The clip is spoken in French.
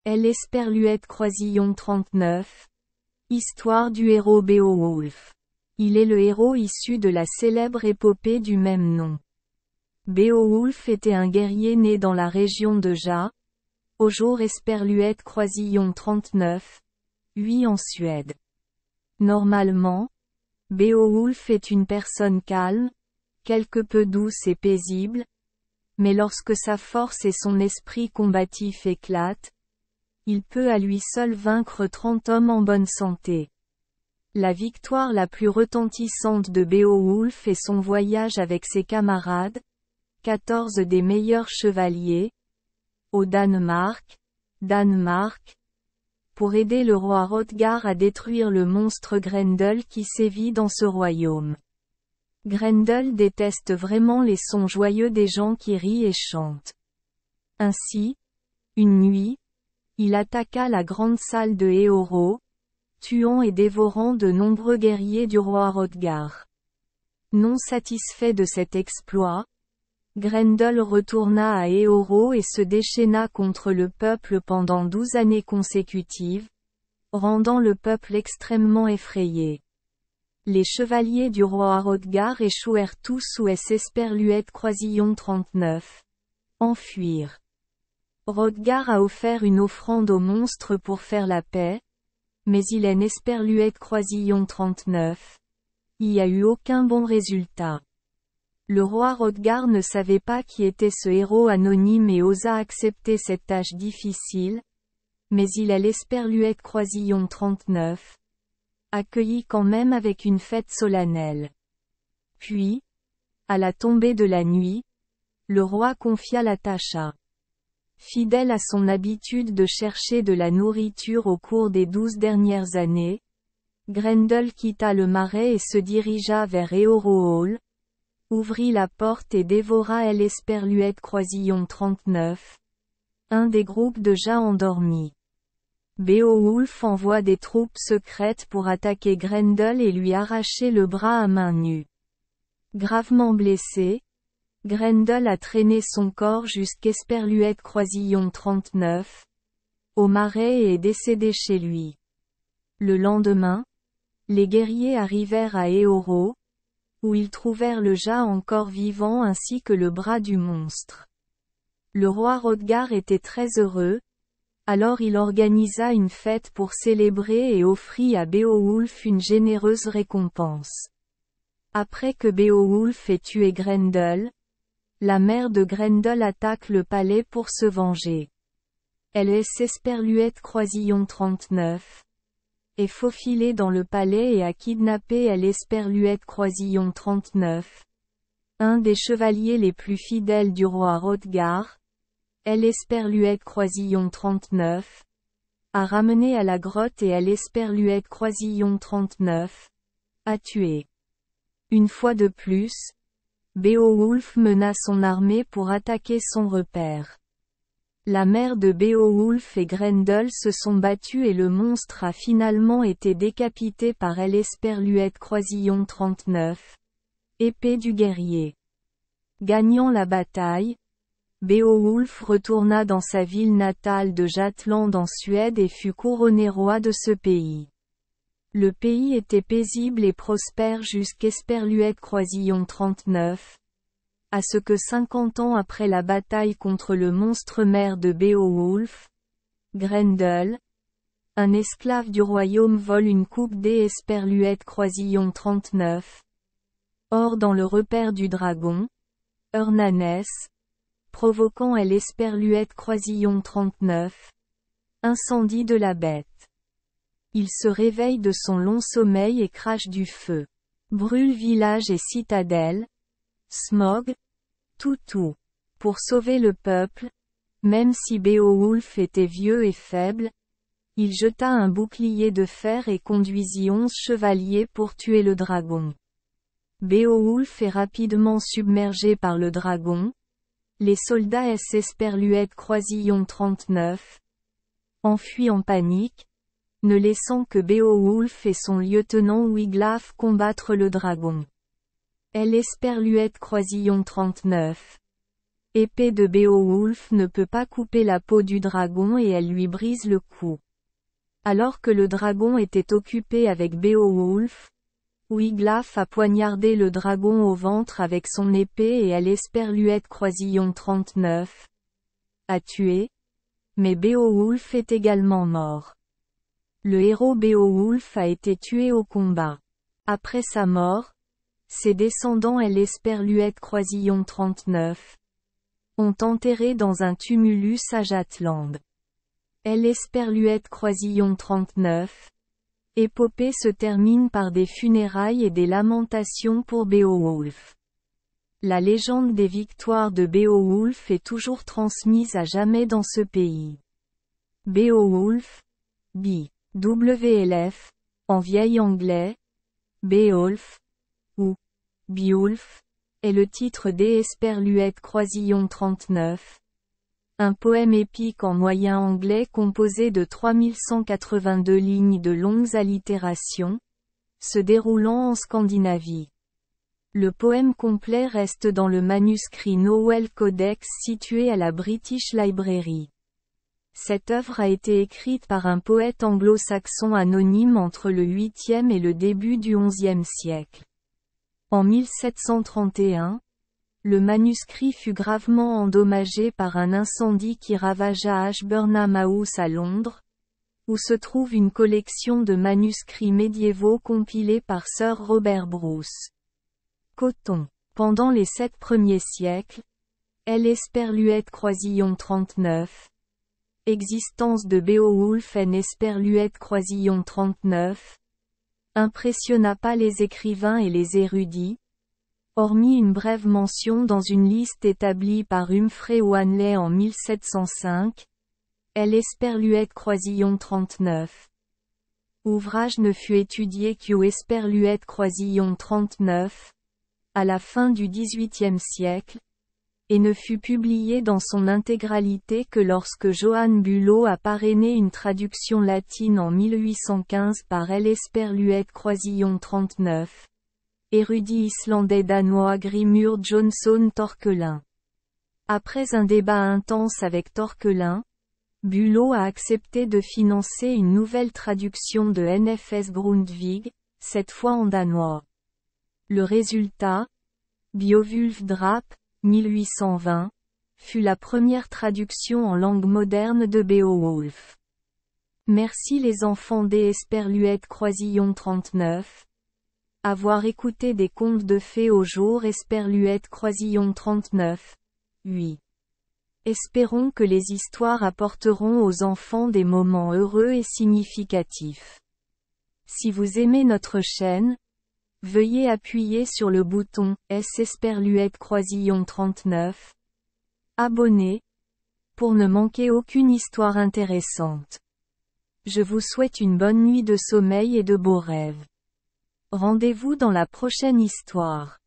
Elle Esperluette Croisillon 39. Histoire du héros Beowulf. Il est le héros issu de la célèbre épopée du même nom. Beowulf était un guerrier né dans la région de Ja, au jour Esperluette Croisillon 39, 8 en Suède. Normalement, Beowulf est une personne calme, quelque peu douce et paisible, mais lorsque sa force et son esprit combatif éclatent, il peut à lui seul vaincre 30 hommes en bonne santé. La victoire la plus retentissante de Beowulf est son voyage avec ses camarades, 14 des meilleurs chevaliers, au Danemark, pour aider le roi Hrothgar à détruire le monstre Grendel qui sévit dans ce royaume. Grendel déteste vraiment les sons joyeux des gens qui rient et chantent. Ainsi, une nuit, il attaqua la grande salle de Éorot, tuant et dévorant de nombreux guerriers du roi Hrothgar. Non satisfait de cet exploit, Grendel retourna à Éorot et se déchaîna contre le peuple pendant 12 années consécutives, rendant le peuple extrêmement effrayé. Les chevaliers du roi Hrothgar échouèrent tous sous Esperluette Croisillon 39. Enfuirent. Hrothgar a offert une offrande au monstre pour faire la paix, mais il est Esperluette Croisillon 39. Il n'y a eu aucun bon résultat. Le roi Hrothgar ne savait pas qui était ce héros anonyme et osa accepter cette tâche difficile, mais il est l'Esperluette Croisillon 39, accueilli quand même avec une fête solennelle. Puis, à la tombée de la nuit, le roi confia la tâche à. Fidèle à son habitude de chercher de la nourriture au cours des 12 dernières années, Grendel quitta le marais et se dirigea vers Éorot Hall, ouvrit la porte et dévora l'Esperluette Croisillon 39, un des groupes de Ja endormis. Beowulf envoie des troupes secrètes pour attaquer Grendel et lui arracher le bras à main nue. Gravement blessé, Grendel a traîné son corps jusqu'Esperluette Croisillon 39, au marais et est décédé chez lui. Le lendemain, les guerriers arrivèrent à Éorot, où ils trouvèrent le Ja encore vivant ainsi que le bras du monstre. Le roi Hrothgar était très heureux, alors il organisa une fête pour célébrer et offrit à Beowulf une généreuse récompense. Après que Beowulf ait tué Grendel, la mère de Grendel attaque le palais pour se venger. Elle est Esperluette Croisillon 39, est faufilée dans le palais et a kidnappé l'Esperluette Croisillon 39, un des chevaliers les plus fidèles du roi Hrothgar. L'Esperluette Croisillon 39, a ramené à la grotte et l'Esperluette Croisillon 39, a tué. Une fois de plus, Beowulf mena son armée pour attaquer son repère. La mère de Beowulf et Grendel se sont battus et le monstre a finalement été décapité par l'Esperluette Croisillon 39, épée du guerrier. Gagnant la bataille, Beowulf retourna dans sa ville natale de Jötland en Suède et fut couronné roi de ce pays. Le pays était paisible et prospère jusqu'Esperluette Croisillon 39, à ce que 50 ans après la bataille contre le monstre mère de Beowulf, Grendel, un esclave du royaume vole une coupe d'Esperluette Croisillon 39. Or dans le repère du dragon, Hernanès, provoquant l'Esperluette Croisillon 39, incendie de la bête. Il se réveille de son long sommeil et crache du feu. Brûle village et citadelle. Smog. Tout. Pour sauver le peuple, même si Beowulf était vieux et faible, il jeta un bouclier de fer et conduisit 11 chevaliers pour tuer le dragon. Beowulf est rapidement submergé par le dragon. Les soldats Esperluette Croisillon 39 enfuient en panique, ne laissant que Beowulf et son lieutenant Wiglaf combattre le dragon. L'esperluette Croisillon 39 épée de Beowulf ne peut pas couper la peau du dragon et elle lui brise le cou. Alors que le dragon était occupé avec Beowulf, Wiglaf a poignardé le dragon au ventre avec son épée et Elesperluette Croisillon 39 a tué, mais Beowulf est également mort. Le héros Beowulf a été tué au combat. Après sa mort, ses descendants Elesperluette Croisillon 39 ont enterré dans un tumulus à Jaltland. Elesperluette Croisillon 39 épopée se termine par des funérailles et des lamentations pour Beowulf. La légende des victoires de Beowulf est toujours transmise à jamais dans ce pays. Beowulf, B.W.L.F., en vieil anglais, Beowulf, ou Beowulf, est le titre d'Elesperluette Croisillon 39, un poème épique en moyen anglais composé de 3182 lignes de longues allitérations, se déroulant en Scandinavie. Le poème complet reste dans le manuscrit Nowell Codex situé à la British Library. Cette œuvre a été écrite par un poète anglo-saxon anonyme entre le 8e et le début du 11e siècle. En 1731, le manuscrit fut gravement endommagé par un incendie qui ravagea Ashburnham House à Londres, où se trouve une collection de manuscrits médiévaux compilés par Sir Robert Bruce. Coton. Pendant les 7 premiers siècles, Elesperluette Croisillon 39, existence de Beowulf en Esperluette Croisillon 39, impressionna pas les écrivains et les érudits, hormis une brève mention dans une liste établie par Humphrey Wanley en 1705, Elesperluette Croisillon 39. Ouvrage ne fut étudié qu'au Esperluette Croisillon 39, à la fin du XVIIIe siècle, et ne fut publié dans son intégralité que lorsque Johann Bülow a parrainé une traduction latine en 1815 par Elesperluette Croisillon 39. Érudit islandais-danois Grimur Jonsson Torkelin. Après un débat intense avec Torkelin, Bülow a accepté de financer une nouvelle traduction de NFS Grundtvig, cette fois en danois. Le résultat, Beowulf Drap, 1820, fut la première traduction en langue moderne de Beowulf. Merci les enfants d'Elesperluette Croisillon 39. Avoir écouté des contes de fées au jour Esperluette Croisillon 39. 8. Espérons que les histoires apporteront aux enfants des moments heureux et significatifs. Si vous aimez notre chaîne, veuillez appuyer sur le bouton S Esperluette Croisillon 39. Abonner, pour ne manquer aucune histoire intéressante. Je vous souhaite une bonne nuit de sommeil et de beaux rêves. Rendez-vous dans la prochaine histoire.